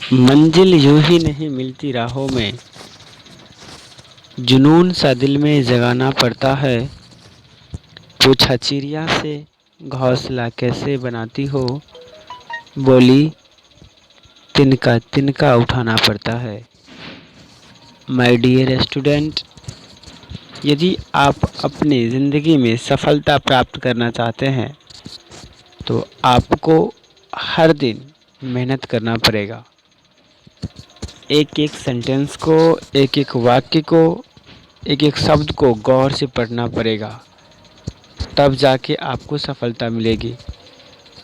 मंजिल यूं ही नहीं मिलती राहों में, जुनून सा दिल में जगाना पड़ता है। पूछा चिड़िया से घोंसला कैसे बनाती हो, बोली तिनका तिनका उठाना पड़ता है। माय डियर स्टूडेंट, यदि आप अपनी ज़िंदगी में सफलता प्राप्त करना चाहते हैं तो आपको हर दिन मेहनत करना पड़ेगा। एक एक सेंटेंस को, एक एक वाक्य को, एक एक शब्द को गौर से पढ़ना पड़ेगा, तब जाके आपको सफलता मिलेगी।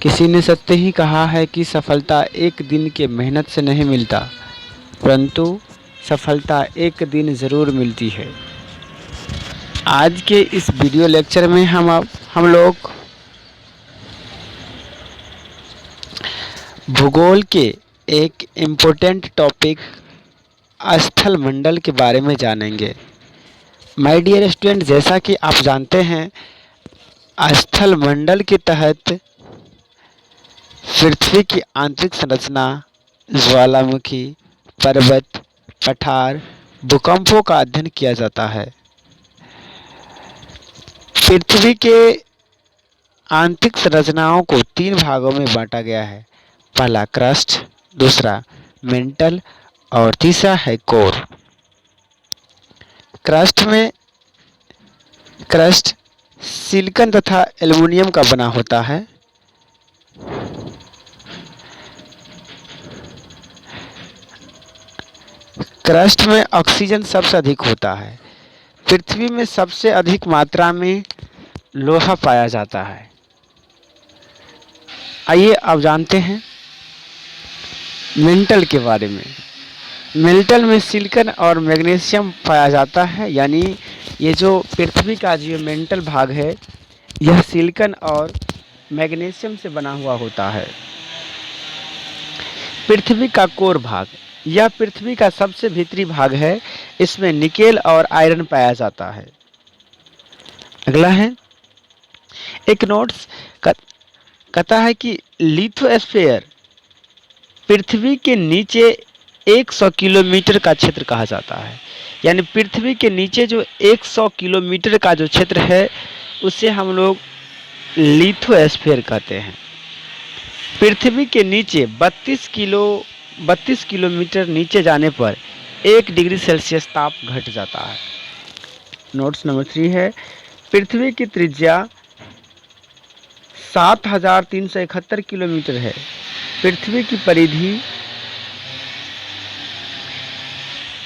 किसी ने सत्य ही कहा है कि सफलता एक दिन के मेहनत से नहीं मिलता, परंतु सफलता एक दिन ज़रूर मिलती है। आज के इस वीडियो लेक्चर में हम लोग भूगोल के एक इम्पोर्टेंट टॉपिक स्थल मंडल के बारे में जानेंगे। माय डियर स्टूडेंट, जैसा कि आप जानते हैं, स्थल मंडल के तहत पृथ्वी की आंतरिक संरचना, ज्वालामुखी, पर्वत, पठार, भूकंपों का अध्ययन किया जाता है। पृथ्वी के आंतरिक संरचनाओं को 3 भागों में बांटा गया है। पहला क्रस्ट, दूसरा मेंटल और तीसरा है कोर। क्रस्ट सिलिकॉन तथा एल्युमिनियम का बना होता है। क्रस्ट में ऑक्सीजन सबसे अधिक होता है। पृथ्वी में सबसे अधिक मात्रा में लोहा पाया जाता है। आइए अब जानते हैं मेंटल के बारे में। मेंटल में सिलिकॉन और मैग्नीशियम पाया जाता है, यानी ये जो पृथ्वी का जो मेंटल भाग है, यह सिलिकॉन और मैग्नीशियम से बना हुआ होता है। पृथ्वी का कोर भाग, यह पृथ्वी का सबसे भीतरी भाग है। इसमें निकेल और आयरन पाया जाता है। अगला है एक नोट्स कहता है कि लिथोस्फीयर पृथ्वी के नीचे 100 किलोमीटर का क्षेत्र कहा जाता है। यानी पृथ्वी के नीचे जो 100 किलोमीटर का जो क्षेत्र है, उसे हम लोग लिथोस्फीयर कहते हैं। पृथ्वी के नीचे 32 किलोमीटर नीचे जाने पर 1 डिग्री सेल्सियस ताप घट जाता है। नोट्स नंबर 3 है, पृथ्वी की त्रिज्या 7371 किलोमीटर है। पृथ्वी की परिधि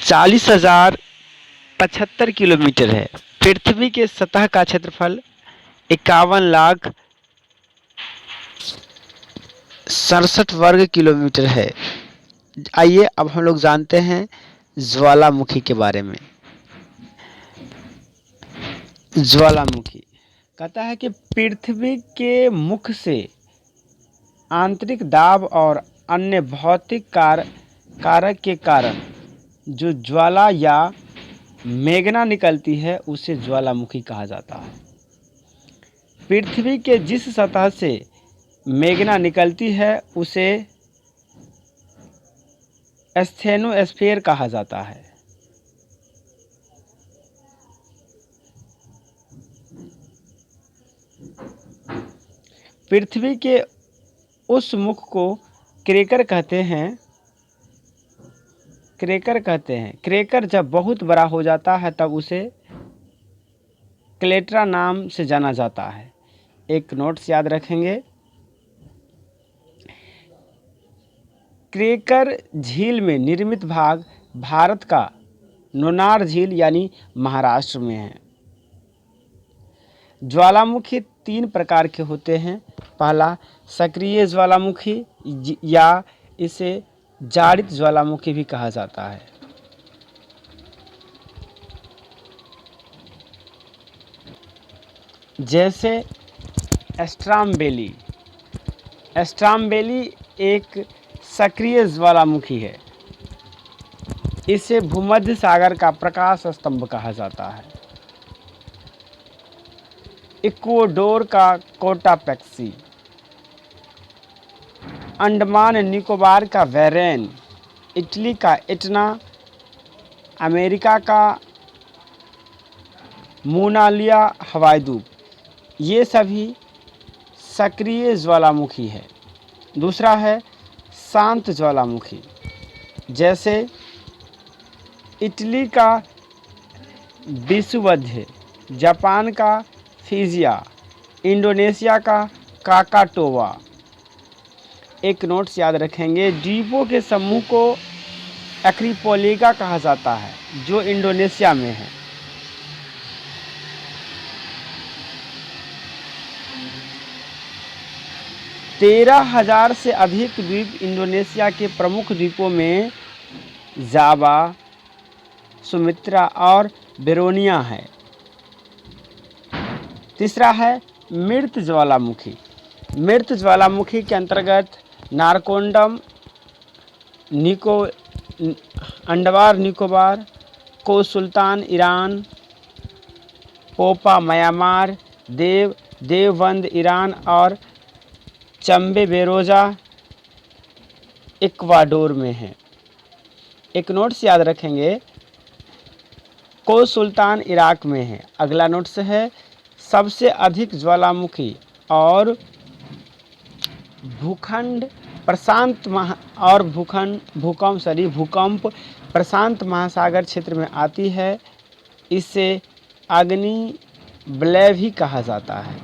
40,075 किलोमीटर है। पृथ्वी के सतह का क्षेत्रफल 51,67 वर्ग किलोमीटर है। आइए अब हम लोग जानते हैं ज्वालामुखी के बारे में। ज्वालामुखी कहता है कि पृथ्वी के मुख से आंतरिक दाब और अन्य भौतिक कारक के कारण जो ज्वाला या मेघना निकलती है, उसे ज्वालामुखी कहा जाता है। पृथ्वी के जिस सतह से मेघना निकलती है, उसे स्थेनोस्फीयर कहा जाता है। पृथ्वी के उस मुख को क्रेकर कहते हैं। क्रेकर जब बहुत बड़ा हो जाता है, तब उसे क्लेट्रा नाम से जाना जाता है। एक नोट्स याद रखेंगे, क्रेकर झील में निर्मित भाग भारत का नोनार झील यानी महाराष्ट्र में है। ज्वालामुखी 3 प्रकार के होते हैं। पहला सक्रिय ज्वालामुखी, या इसे जारित ज्वालामुखी भी कहा जाता है। जैसे स्ट्राम्बेली एक सक्रिय ज्वालामुखी है। इसे भूमध्य सागर का प्रकाश स्तंभ कहा जाता है। इक्वाडोर का कोटापेक्सी, अंडमान निकोबार का वेरेन, इटली का इटना, अमेरिका का मोनालिया हवाई धूप, ये सभी सक्रिय ज्वालामुखी है। दूसरा है शांत ज्वालामुखी, जैसे इटली का विषुवध्य, जापान का फिजिया, इंडोनेशिया का क्राकाटोवा। एक नोट्स याद रखेंगे, द्वीपों के समूह को आर्किपेलागो कहा जाता है, जो इंडोनेशिया में है। तेरह 1000 से अधिक द्वीप इंडोनेशिया के प्रमुख द्वीपों में जावा, सुमित्रा और बेरोनिया है। तीसरा है मृत ज्वालामुखी। मृत ज्वालामुखी के अंतर्गत नारकोंडम, अंडमान निकोबार, को सुल्तान ईरान, पोपा म्यांमार, देवबंद ईरान और चंबे बेरोजा इक्वाडोर में है। एक नोट्स याद रखेंगे, को सुल्तान इराक में है। अगला नोट्स है सबसे अधिक ज्वालामुखी और भूखंड भूकंप प्रशांत महासागर क्षेत्र में आती है। इसे अग्नि वलय भी कहा जाता है।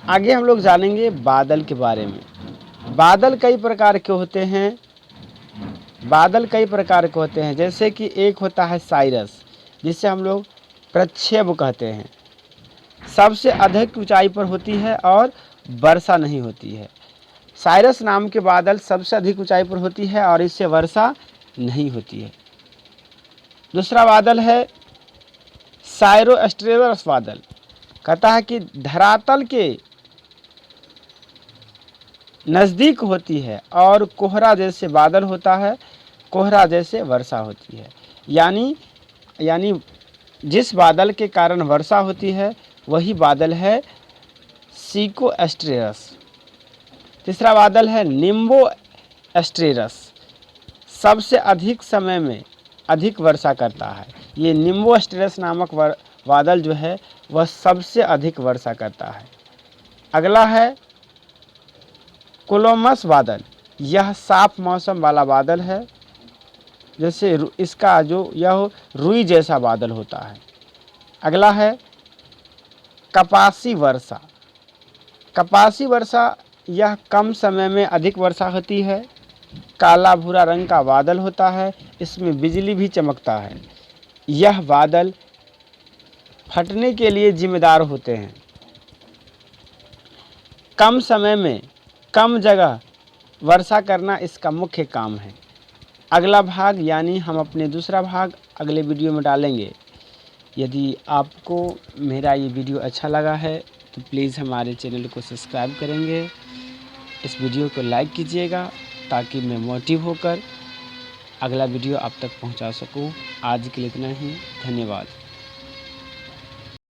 आगे हम लोग जानेंगे बादल के बारे में। बादल कई प्रकार के होते हैं। जैसे कि एक होता है साइरस, जिसे हम लोग प्रक्षेप कहते हैं, सबसे अधिक ऊंचाई पर होती है और वर्षा नहीं होती है। साइरस नाम के बादल सबसे अधिक ऊंचाई पर होती है और इससे वर्षा नहीं होती है। दूसरा बादल है साइरोस्ट्रेटस बादल। कहता है कि धरातल के नज़दीक होती है और कोहरा जैसे बादल होता है, कोहरा जैसे वर्षा होती है। यानी जिस बादल के कारण वर्षा होती है वही बादल है सर्कोस्ट्रेटस। तीसरा बादल है निम्बोस्ट्रेटस, सबसे अधिक समय में अधिक वर्षा करता है। ये निम्बोस्ट्रेटस नामक बादल जो है वह सबसे अधिक वर्षा करता है। अगला है कोलोमस बादल। यह साफ मौसम वाला बादल है, जैसे इसका यह रुई जैसा बादल होता है। अगला है कपासी वर्षा। कपासी वर्षा यह कम समय में अधिक वर्षा होती है। काला भूरा रंग का बादल होता है, इसमें बिजली भी चमकता है। यह बादल फटने के लिए जिम्मेदार होते हैं। कम समय में कम जगह वर्षा करना इसका मुख्य काम है। अगला भाग यानी हम अपने दूसरा भाग अगले वीडियो में डालेंगे। यदि आपको मेरा ये वीडियो अच्छा लगा है तो प्लीज़ हमारे चैनल को सब्सक्राइब करेंगे, इस वीडियो को लाइक कीजिएगा ताकि मैं मोटिव होकर अगला वीडियो आप तक पहुंचा सकूं। आज के लिए इतना ही, धन्यवाद।